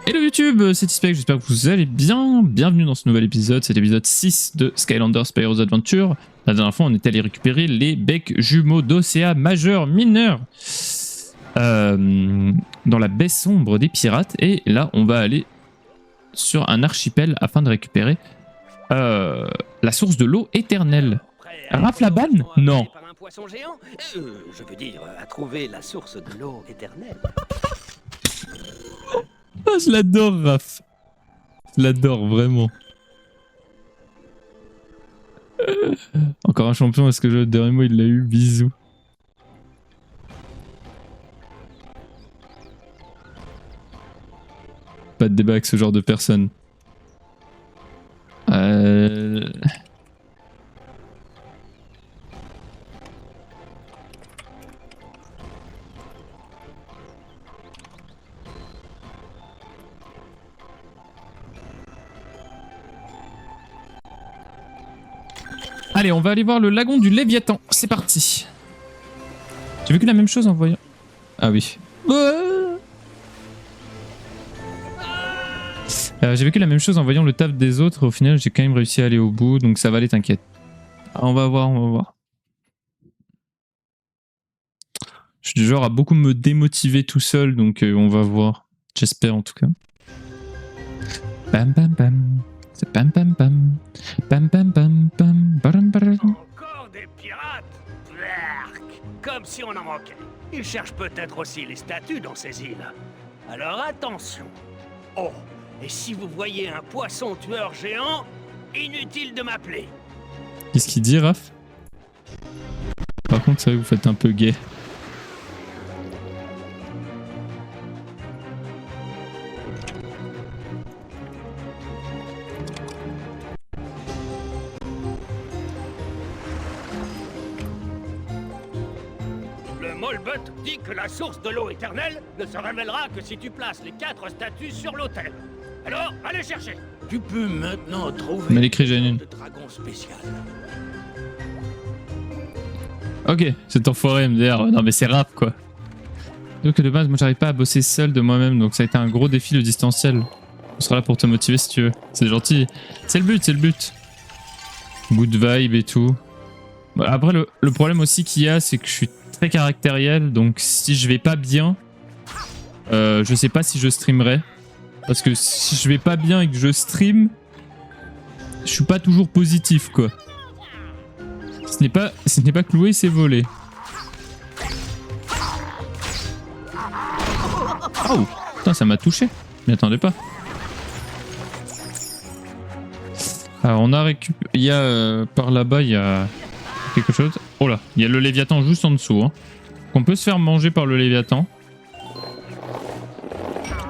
Hello YouTube, c'est Tispec, j'espère que vous allez bien. Bienvenue dans ce nouvel épisode, c'est l'épisode 6 de Skylanders Spyro's Adventure. La dernière fois, on est allé récupérer les becs jumeaux d'Océa majeur mineur dans la baie sombre des pirates. Et là, on va aller sur un archipel afin de récupérer la source de l'eau éternelle. Raflaban? Non. Par un poisson géant je veux dire, à trouver la source de l'eau éternelle. Oh, je l'adore, Raph. Je l'adore, vraiment. Encore un champion, est-ce que le dernier mot, il l'a eu? Bisous. Pas de débat avec ce genre de personne. Allez, on va aller voir le lagon du Léviathan. C'est parti. J'ai vécu la même chose en voyant... Ah oui. J'ai vécu la même chose en voyant le taf des autres. Au final, j'ai quand même réussi à aller au bout. Donc ça va aller, t'inquiète. On va voir, on va voir. Je suis du genre à beaucoup me démotiver tout seul. Donc on va voir. J'espère en tout cas. Bam bam bam. C'est bam bam bam. Bam bam bam bam. Baram baram. Encore des pirates? Blark. Comme si on en manquait. Ils cherchent peut-être aussi les statues dans ces îles. Alors attention. Oh, et si vous voyez un poisson tueur géant, inutile de m'appeler. Qu'est-ce qu'il dit, Raph? Par contre, c'est vrai que vous faites un peu gay. Le Molbut dit que la source de l'eau éternelle ne se révélera que si tu places les 4 statues sur l'autel. Alors, allez chercher. Tu peux maintenant trouver Mais l'écrit Janine. de dragon spécial. Ok, cet enfoiré MDR. Non mais c'est rap quoi. Donc de base, moi j'arrive pas à bosser seul de moi-même, donc ça a été un gros défi le distanciel. On sera là pour te motiver si tu veux. C'est gentil. C'est le but, c'est le but. Good vibe et tout. Bon, après le problème aussi qu'il y a, c'est que je suis très caractériel, donc si je vais pas bien, je sais pas si je streamerai. Parce que si je vais pas bien et que je stream, je suis pas toujours positif quoi. Ce n'est pas cloué, c'est volé. Oh putain, ça m'a touché. Je m'y attendais pas. Alors on a récupéré... Il y a par là-bas, il y a quelque chose. Oh là, il y a le Léviathan juste en dessous. Hein. On peut se faire manger par le Léviathan.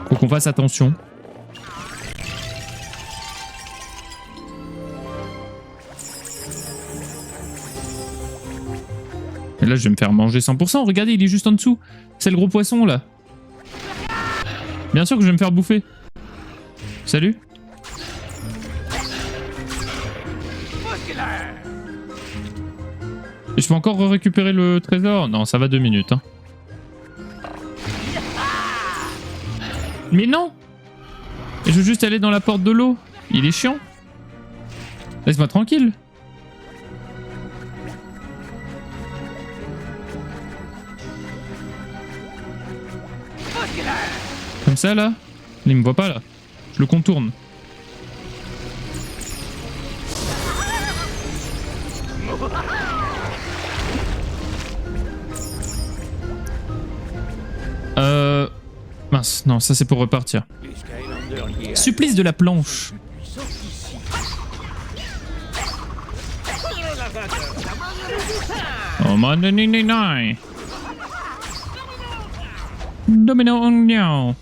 Faut qu'on fasse attention. Et là, je vais me faire manger 100%. Regardez, il est juste en dessous. C'est le gros poisson, là. Bien sûr que je vais me faire bouffer. Salut. Et je peux encore récupérer le trésor? Non, ça va 2 minutes. Hein. Mais non! Je veux juste aller dans la porte de l'eau. Il est chiant. Laisse-moi tranquille. Comme ça là? Il me voit pas là. Je le contourne. Mince, non, ça c'est pour repartir. Supplice de la planche. Oh man, Domino.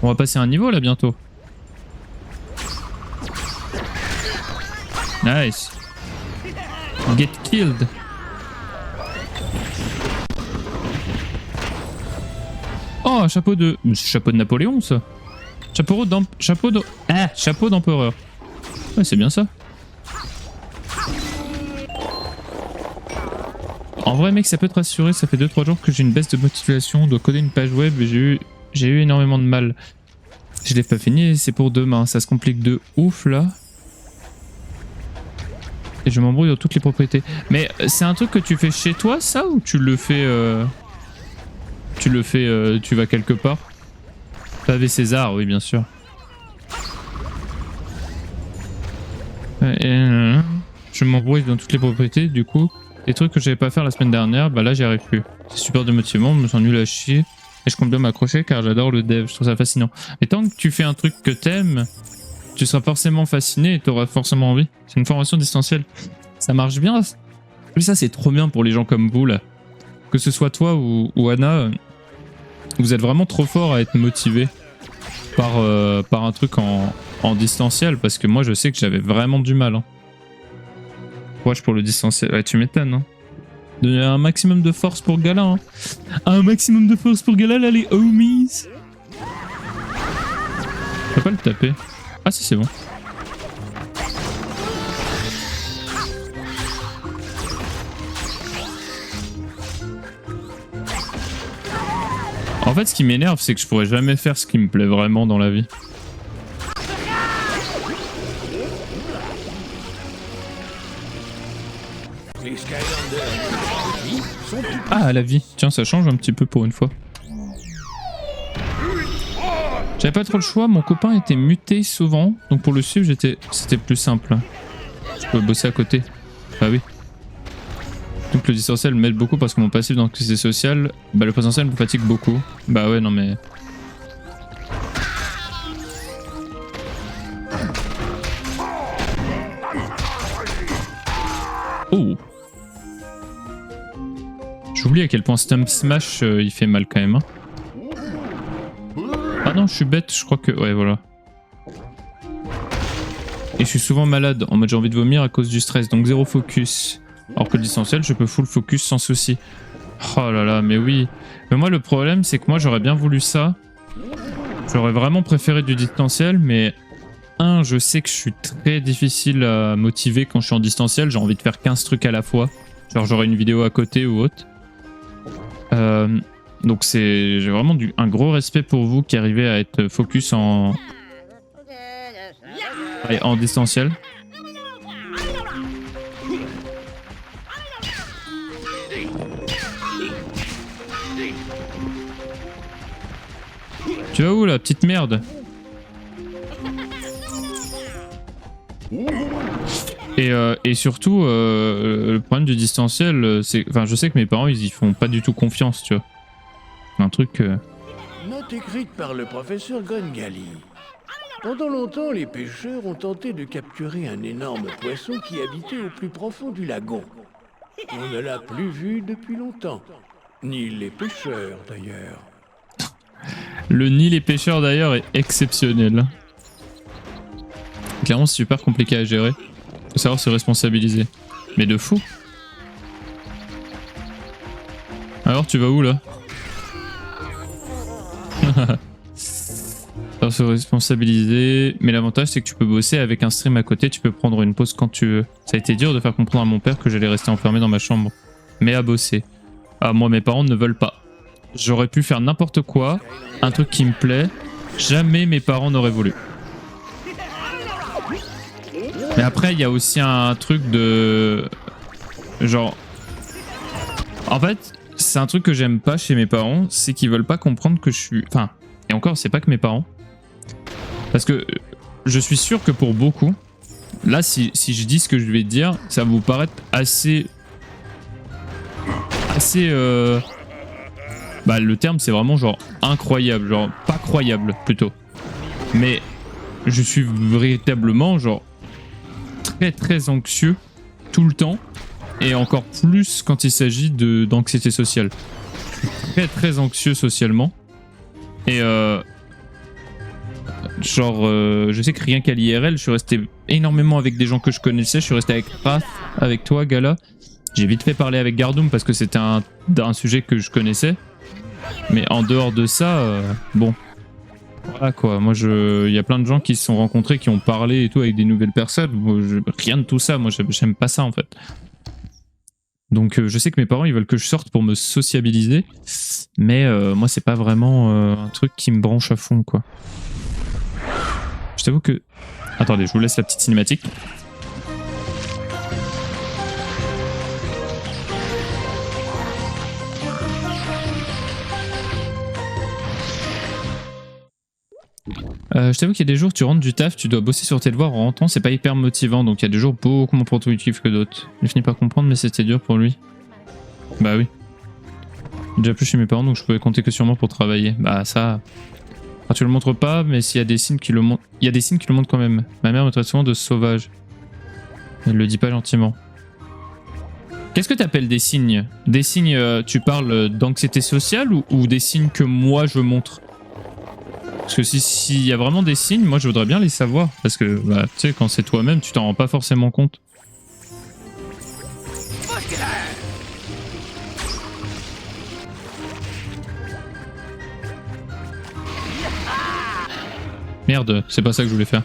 On va passer un niveau là bientôt. Nice. Get killed. Oh, chapeau de... Chapeau de Napoléon, ça. Chapeau d'empereur. Ouais, c'est bien ça. En vrai, mec, ça peut te rassurer. Ça fait 2-3 jours que j'ai une baisse de motivation. On doit coder une page web et j'ai eu énormément de mal. Je l'ai pas fini, c'est pour demain. Ça se complique de ouf là. Et je m'embrouille dans toutes les propriétés. Mais c'est un truc que tu fais chez toi, ça, ou tu le fais... tu vas quelque part? Pavé César, oui, bien sûr. Je m'embrouille dans toutes les propriétés, du coup. Les trucs que j'avais pas faire la semaine dernière, bah là, j'y arrive plus. C'est super démotivant, je me sens nul à chier. Et je compte bien m'accrocher car j'adore le dev, je trouve ça fascinant. Et tant que tu fais un truc que t'aimes, tu seras forcément fasciné et t'auras forcément envie. C'est une formation distancielle. Ça marche bien. Mais ça, c'est trop bien pour les gens comme vous, là. Que ce soit toi ou Anna, vous êtes vraiment trop fort à être motivé par un truc en distanciel. Parce que moi, je sais que j'avais vraiment du mal. Hein. Courage pour le distanciel. Ouais, tu m'étonnes. Hein. Donner un maximum de force pour Gala. Hein. Un maximum de force pour Gala, là, les homies. Je peux pas le taper. Ah si, c'est bon. En fait, ce qui m'énerve, c'est que je pourrais jamais faire ce qui me plaît vraiment dans la vie. Ah, la vie. Tiens, ça change un petit peu pour une fois. J'avais pas trop le choix, mon copain était muté souvent, donc pour le suivre, c'était plus simple. Je peux bosser à côté. Bah oui. Donc le distanciel m'aide beaucoup parce que mon passif d'anxiété sociale, bah le présentiel me fatigue beaucoup. Bah ouais, non mais... Oh! J'oublie à quel point Stump Smash il fait mal quand même. Hein. Ah non, je suis bête, je crois que... Ouais, voilà. Et je suis souvent malade, en mode j'ai envie de vomir à cause du stress, donc zéro focus. Alors que le distanciel, je peux full focus sans souci. Oh là là, mais oui. Mais moi, le problème, c'est que moi, j'aurais bien voulu ça. J'aurais vraiment préféré du distanciel, mais... je sais que je suis très difficile à motiver quand je suis en distanciel. J'ai envie de faire 15 trucs à la fois. Genre, j'aurai une vidéo à côté ou autre. Donc j'ai vraiment un gros respect pour vous qui arrivez à être focus en distanciel. Tu vas où la petite merde? Et surtout, le problème du distanciel, c'est... Enfin, je sais que mes parents, ils y font pas du tout confiance, tu vois. Un truc... Note écrite par le professeur Gringali. Pendant longtemps, les pêcheurs ont tenté de capturer un énorme poisson qui habitait au plus profond du lagon. On ne l'a plus vu depuis longtemps. Ni les pêcheurs, d'ailleurs. Le ni les pêcheurs, d'ailleurs, est exceptionnel. Clairement, c'est super compliqué à gérer. Faut savoir se responsabiliser. Mais de fou. Alors, tu vas où, là? Alors, se responsabiliser. Mais l'avantage, c'est que tu peux bosser avec un stream à côté. Tu peux prendre une pause quand tu veux. Ça a été dur de faire comprendre à mon père que j'allais rester enfermé dans ma chambre. Mais à bosser. Ah, moi, mes parents ne veulent pas. J'aurais pu faire n'importe quoi. Un truc qui me plaît. Jamais mes parents n'auraient voulu. Mais après, il y a aussi un truc de... Genre... En fait, c'est un truc que j'aime pas chez mes parents, c'est qu'ils veulent pas comprendre que je suis... Enfin, et encore, c'est pas que mes parents. Parce que je suis sûr que pour beaucoup, là, si je dis ce que je vais dire, ça va vous paraître assez... Bah, le terme, c'est vraiment genre incroyable, genre pas croyable, plutôt. Mais je suis véritablement, genre... très anxieux tout le temps et encore plus quand il s'agit d'anxiété sociale. Très anxieux socialement et je sais que rien qu'à l'IRL je suis resté énormément avec des gens que je connaissais. Je suis resté avec Raph, avec toi Gala, j'ai vite fait parler avec Gardoum parce que c'était un sujet que je connaissais, mais en dehors de ça bon voilà quoi, moi il y a plein de gens qui se sont rencontrés, qui ont parlé et tout avec des nouvelles personnes. Moi, rien de tout ça, moi j'aime pas ça en fait. Donc je sais que mes parents ils veulent que je sorte pour me sociabiliser, mais moi c'est pas vraiment un truc qui me branche à fond quoi. t'avoue que... Attendez, je vous laisse la petite cinématique. Je t'avoue qu'il y a des jours, tu rentres du taf, tu dois bosser sur tes devoirs en rentrant, c'est pas hyper motivant, donc il y a des jours beaucoup moins productifs que d'autres. Je finis par comprendre, mais c'était dur pour lui. Bah oui. Déjà plus chez mes parents, donc je pouvais compter que sur moi pour travailler. Bah ça... Enfin, tu le montres pas, mais s'il y a des signes qui le montrent... Il y a des signes qui le montrent quand même. Ma mère me traite souvent de sauvage. Elle le dit pas gentiment. Qu'est-ce que t'appelles des signes? Des signes, tu parles d'anxiété sociale ou des signes que moi je montre? Parce que s'il y a vraiment des signes, moi je voudrais bien les savoir. Parce que, bah, tu sais, quand c'est toi-même, tu t'en rends pas forcément compte. Merde, c'est pas ça que je voulais faire.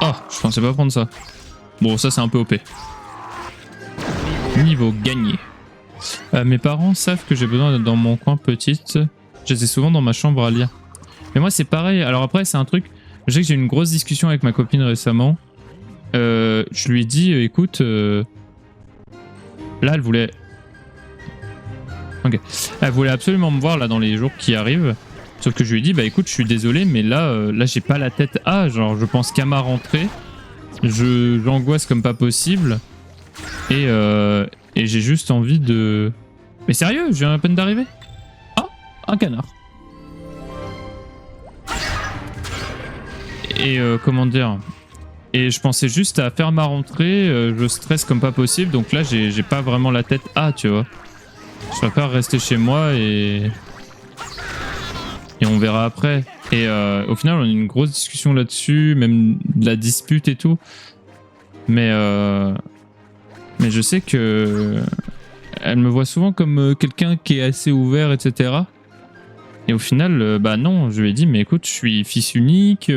Oh, je pensais pas prendre ça. Bon, ça c'est un peu OP. Niveau gagné. Mes parents savent que j'ai besoin d'être dans mon coin petite. J'étais souvent dans ma chambre à lire. Mais moi c'est pareil. Alors après c'est un truc... Je sais que j'ai eu une grosse discussion avec ma copine récemment. Je lui ai dit, écoute... Là elle voulait... Ok. Elle voulait absolument me voir là dans les jours qui arrivent. Sauf que je lui ai dit, bah écoute, je suis désolé, mais là, là j'ai pas la tête à, genre je pense qu'à ma rentrée, j'angoisse comme pas possible, et j'ai juste envie de... Mais sérieux, je viens à peine d'arriver. Ah, un canard. Et comment dire... Et je pensais juste à faire ma rentrée, je stresse comme pas possible, donc là j'ai pas vraiment la tête à, tu vois. Je préfère rester chez moi et on verra après. Et au final, on a eu une grosse discussion là-dessus, même de la dispute et tout. Mais je sais que elle me voit souvent comme quelqu'un qui est assez ouvert, etc. Et au final, bah non, je lui ai dit, mais écoute, je suis fils unique,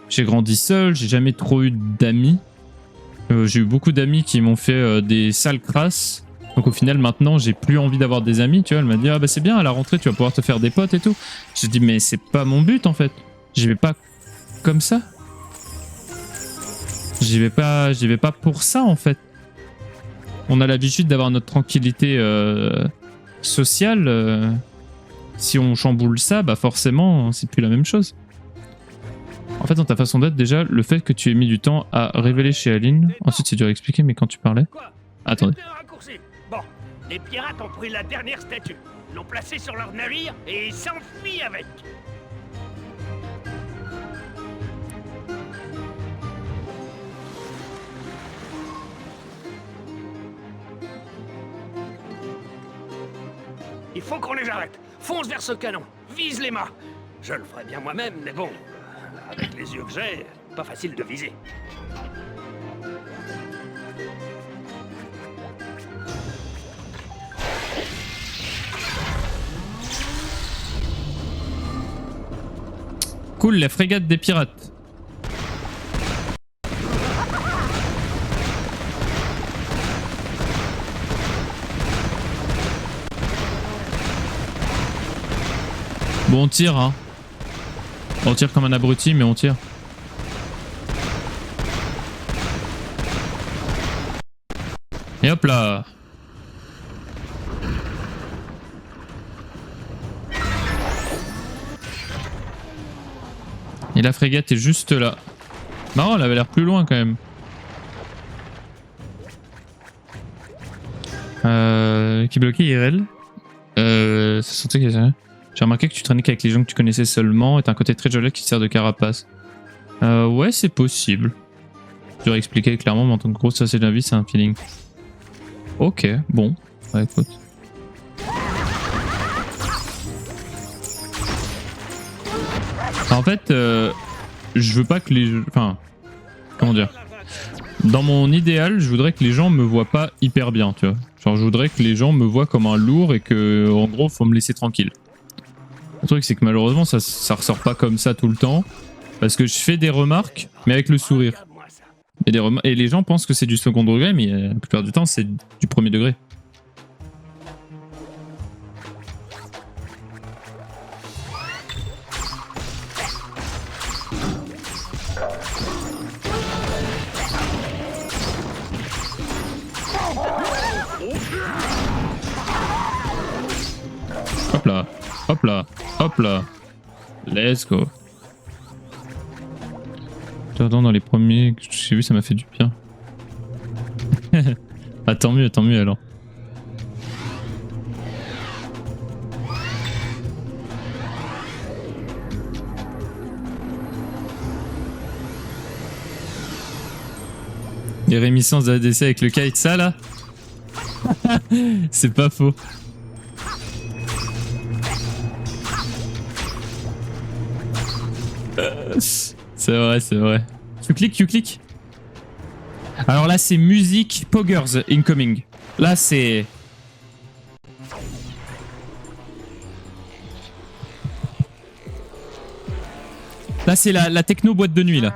j'ai grandi seul, j'ai jamais trop eu d'amis. J'ai eu beaucoup d'amis qui m'ont fait des sales crasses. Donc au final maintenant j'ai plus envie d'avoir des amis, tu vois. Elle m'a dit ah bah c'est bien à la rentrée tu vas pouvoir te faire des potes et tout. J'ai dit mais c'est pas mon but en fait. J'y vais pas comme ça. J'y vais pas pour ça en fait. On a l'habitude d'avoir notre tranquillité sociale. Si on chamboule ça, bah forcément c'est plus la même chose. En fait dans ta façon d'être déjà, le fait que tu aies mis du temps à révéler chez Aline, ensuite c'est dur à expliquer mais quand tu parlais... Attendez. Bon, les pirates ont pris la dernière statue, l'ont placée sur leur navire et s'enfuient avec. Il faut qu'on les arrête. Fonce vers ce canon, vise les mâts. Je le ferai bien moi-même, mais bon, avec les yeux que j'ai, pas facile de viser. Cool, la frégate des pirates. Bon, on tire, hein. On tire comme un abruti, mais on tire. Et hop là. Et la frégate est juste là. Marrant, elle avait l'air plus loin quand même. Qui bloquait IRL. Ça sentait que... J'ai remarqué que tu traînais qu'avec les gens que tu connaissais seulement et t'as un côté très joli qui te sert de carapace. Ouais, c'est possible. J'aurais expliqué clairement, mais en tant que gros, ça c'est de la vie, c'est un feeling. Ok, bon. Ouais, écoute. En fait, je veux pas que les... Enfin, comment dire? Dans mon idéal, je voudrais que les gens me voient pas hyper bien, tu vois. Genre, je voudrais que les gens me voient comme un lourd et que, en gros, faut me laisser tranquille. Le truc, c'est que malheureusement, ça ressort pas comme ça tout le temps. Parce que je fais des remarques, mais avec le sourire. Regarde-moi ça. Et les gens pensent que c'est du second degré, mais la plupart du temps, c'est du premier degré. Hop là, hop là, hop là. Let's go. Dans les premiers que j'ai vu, ça m'a fait du bien. Ah, tant mieux alors. Les réminiscences de ADC avec le kite, ça là. C'est pas faux. C'est vrai, c'est vrai. Tu cliques. Alors là, c'est musique Poggers incoming. Là, c'est... Là, c'est la techno boîte de nuit, là.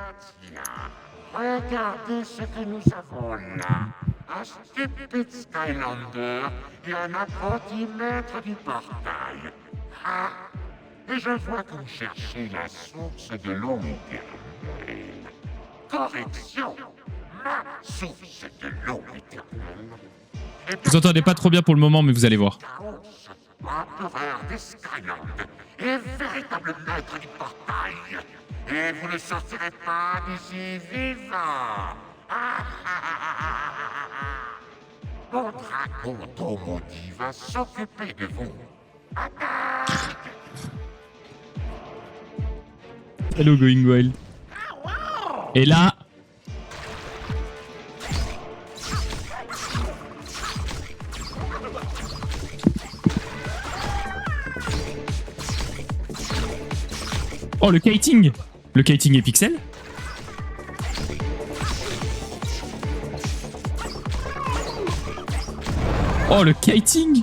Regardez ce que nous avons là. Un stupide Skylander et un apprenti maître du portail. Ah, et je vois que vous cherchez la source de l'eau éternelle. Correction, ma source de l'eau éternelle. Vous entendez pas trop bien pour le moment, mais vous allez voir. Chaos, empereur des Skylands et véritable maître du portail. Et vous ne sortirez pas d'ici vivant. Mon dragon d'eau maudit va s'occuper de vous. Hello Going Wild. Et là... Oh, le kiting! Le kiting est pixel? Oh, le kiting!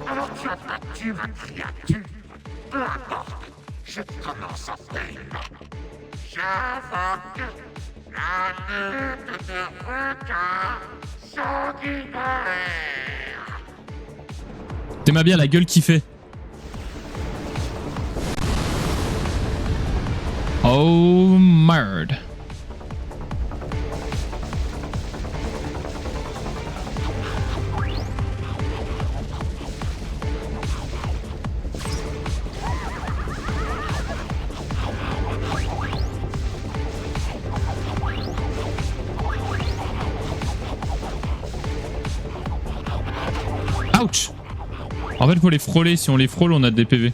Alors tu as battu ma créature. Peu importe, je commence à peine. J'invoque la lutte des requins sanguinaires. T'aimes bien la gueule qu'il fait. Oh merde. Ouch. En fait, faut les frôler. Si on les frôle, on a des PV.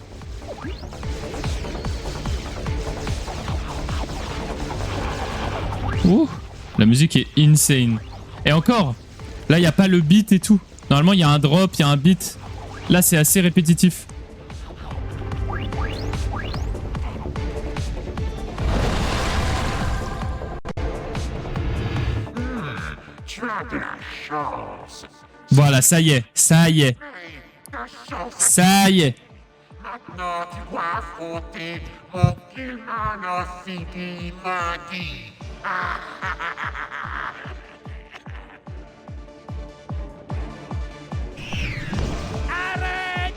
Ouh, la musique est insane. Et encore, là, il n'y a pas le beat et tout. Normalement, il y a un drop, il y a un beat. Là, c'est assez répétitif. Tu as de la chance. Voilà, ça y est, ça y est, Ta chance. ça y est. Maintenant, tu dois affronter mon Killman Infinity maudit. Arrête!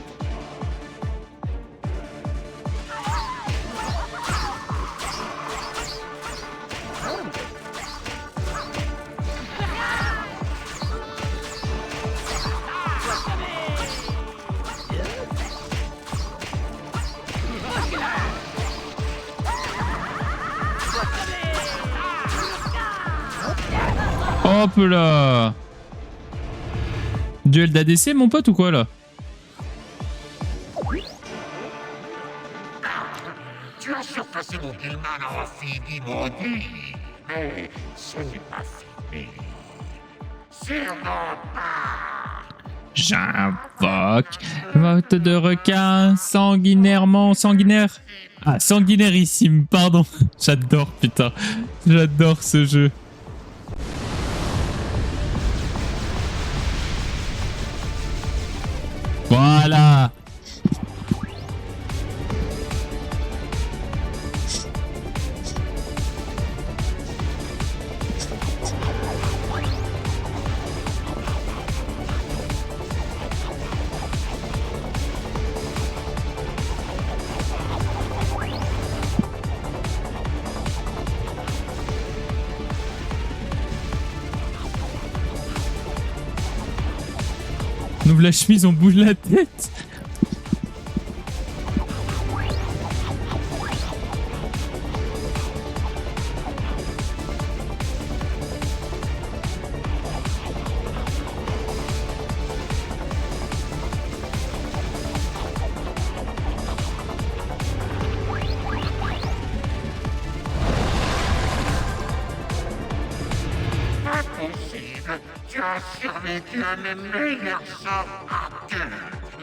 Hop là. Duel d'ADC, mon pote, ou quoi, là? Tu as surpassé mon Killman Infinity maudit. Mais ce n'est pas fini. Sûrement pas. J'invoque vote de requin sanguinaire. Ah, sanguinairissime, pardon. J'adore, putain. J'adore ce jeu. Voilà. On ouvre la chemise, on bouge la tête. Impossible. Tu as survécu à mes meilleurs sorts.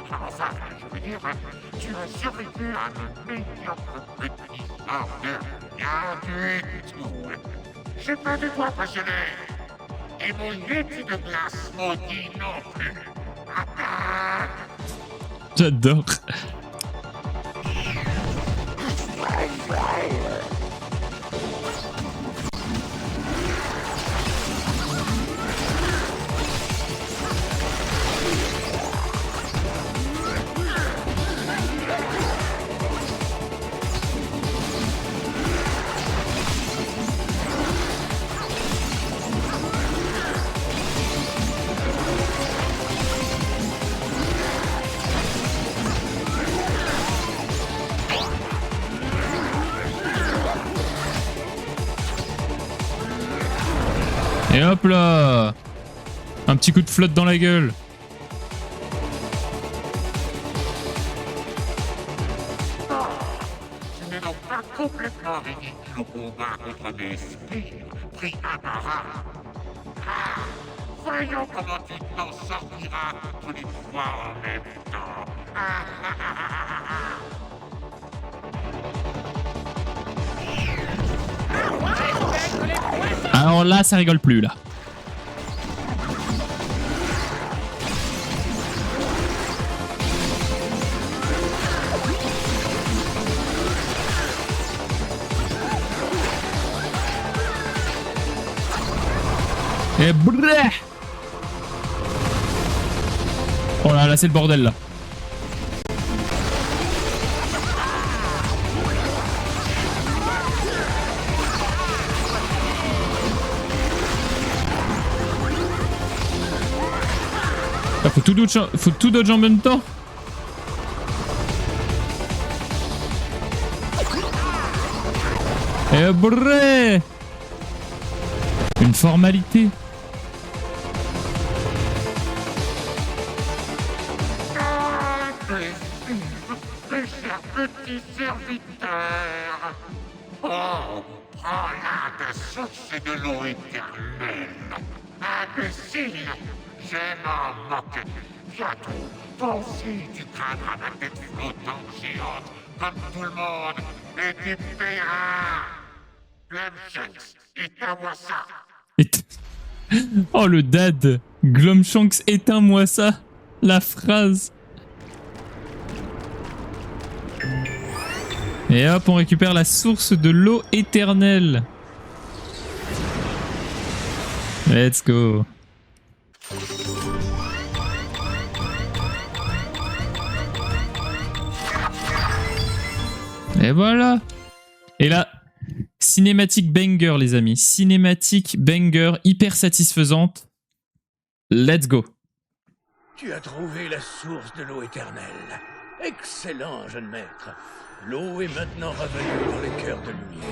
Enfin, je veux dire, tu as survécu à mes meilleurs petits sorts de rien du tout. J'ai pas de quoi passionner. Et mon yeti de glace maudit non plus. Attaque! J'adore. Et hop là. Un petit coup de flotte dans la gueule. Ce n'est donc pas complètement ridicule au combat contre mes sbires pris un par un. Ah, voyons comment tu t'en sortiras tous les trois en même temps. Alors là, ça rigole plus là. Et brrr. Oh là là, c'est le bordel là. Ah, faut tout dodge en même temps. Et brrr. Une formalité. Mes chers petits serviteurs. Oh, prends là ta source de l'eau éternelle. Imbécile, je m'en moque. Bientôt, toi aussi, tu craindras ma tête flottante géante, comme tout le monde, et tu paieras. Glumshanks, éteins-moi ça. Oh le dad. Glumshanks, éteins-moi ça. La phrase. Et hop, on récupère la source de l'eau éternelle. Let's go. Et voilà. Et là, cinématique banger les amis. Cinématique banger hyper satisfaisante. Let's go. Tu as trouvé la source de l'eau éternelle. Excellent, jeune maître. L'eau est maintenant revenue dans le cœur de lumière.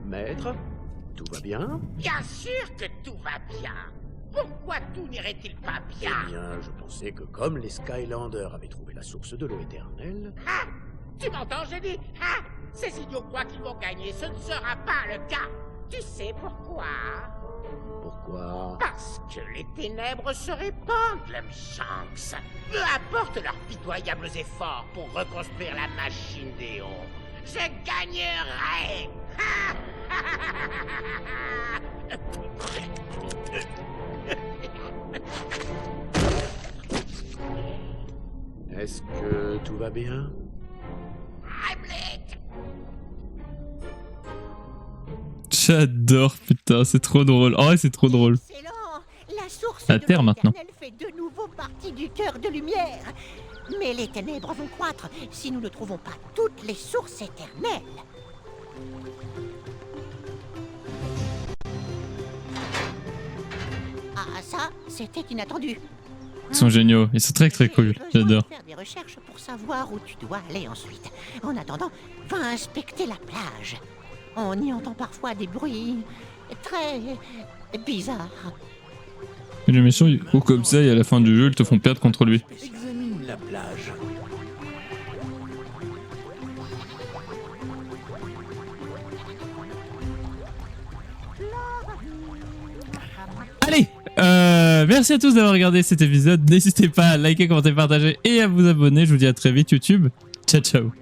Maître, tout va bien? Bien sûr que tout va bien. Pourquoi tout n'irait-il pas bien? Eh bien, je pensais que comme les Skylanders avaient trouvé la source de l'eau éternelle... Ah! Tu m'entends, j'ai dit? Ah! Ces idiots croient qu'ils vont gagner, ce ne sera pas le cas. Tu sais pourquoi? Pourquoi? Parce que les ténèbres se répandent, Lem Shanks. Peu importe leurs pitoyables efforts pour reconstruire la machine d'Éon, je gagnerai. Est-ce que tout va bien? Heimlich! J'adore, putain, c'est trop drôle. Oh, ouais, c'est trop drôle. Excellent. La source La de Terre, l'eau maintenant. éternelle fait de nouveau partie du cœur de lumière. Mais les ténèbres vont croître si nous ne trouvons pas toutes les sources éternelles. Ah, ça, c'était inattendu. Ils sont géniaux, ils sont très cool, J'ai besoin j'adore. de faire des recherches pour savoir où tu dois aller ensuite. En attendant, va inspecter la plage. On y entend parfois des bruits très bizarres. Et les méchants, ils courent comme ça et à la fin du jeu, ils te font perdre contre lui. Examine la plage. Allez, merci à tous d'avoir regardé cet épisode. N'hésitez pas à liker, commenter, partager et à vous abonner. Je vous dis à très vite YouTube. Ciao, ciao.